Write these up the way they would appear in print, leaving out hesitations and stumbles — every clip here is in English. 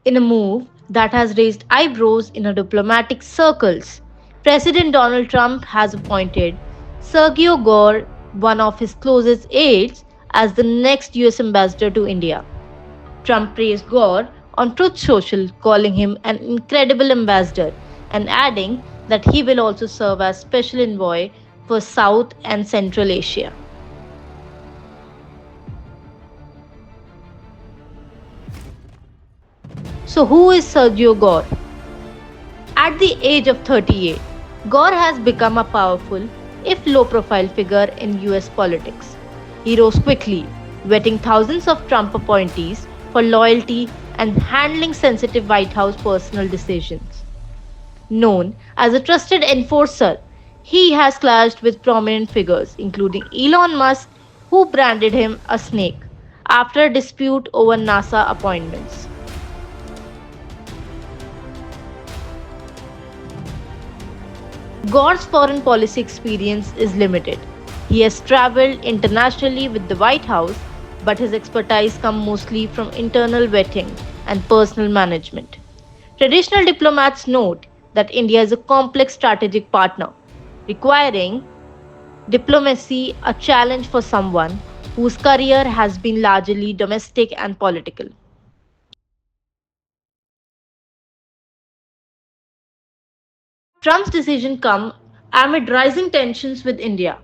In a move that has raised eyebrows in a diplomatic circles, President Donald Trump has appointed Sergio Gore, one of his closest aides, as the next US ambassador to India. Trump praised Gore on Truth Social, calling him an incredible ambassador and adding that he will also serve as special envoy for South and Central Asia. So, who is Sergio Gore? At the age of 38, Gore has become a powerful, if low profile figure in US politics. He rose quickly, vetting thousands of Trump appointees for loyalty and handling sensitive White House personal decisions. Known as a trusted enforcer, he has clashed with prominent figures, including Elon Musk, who branded him a snake after a dispute over NASA appointments. Gore's foreign policy experience is limited. He has traveled internationally with the White House, but his expertise comes mostly from internal vetting and personal management. Traditional diplomats note that India is a complex strategic partner, requiring diplomacy a challenge for someone whose career has been largely domestic and political. Trump's decision comes amid rising tensions with India.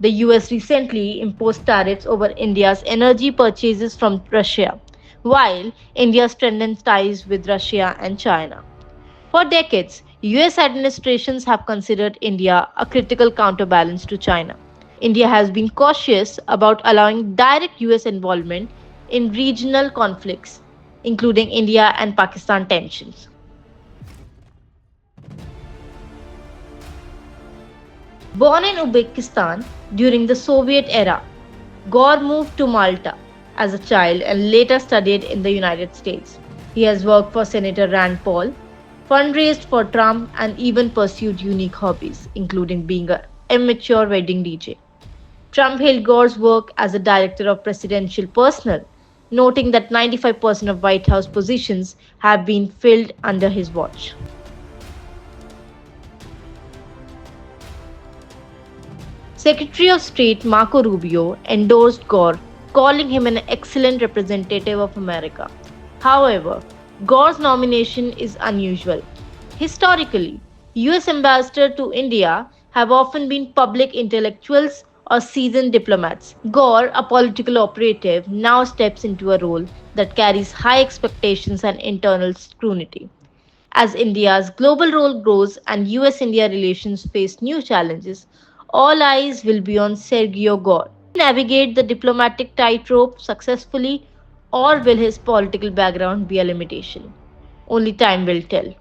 The US recently imposed tariffs over India's energy purchases from Russia, while India strengthens ties with Russia and China. For decades, US administrations have considered India a critical counterbalance to China. India has been cautious about allowing direct US involvement in regional conflicts, including India and Pakistan tensions. Born in Uzbekistan during the Soviet era, Gore moved to Malta as a child and later studied in the United States. He has worked for Senator Rand Paul, fundraised for Trump, and even pursued unique hobbies, including being an amateur wedding DJ. Trump hailed Gore's work as a director of presidential personnel, noting that 95% of White House positions have been filled under his watch. Secretary of State Marco Rubio endorsed Gore, calling him an excellent representative of America. However, Gore's nomination is unusual. Historically, US ambassadors to India have often been public intellectuals or seasoned diplomats. Gore, a political operative, now steps into a role that carries high expectations and internal scrutiny. As India's global role grows and US India relations face new challenges, all eyes will be on Sergio Gore. Will he navigate the diplomatic tightrope successfully, or will his political background be a limitation? Only time will tell.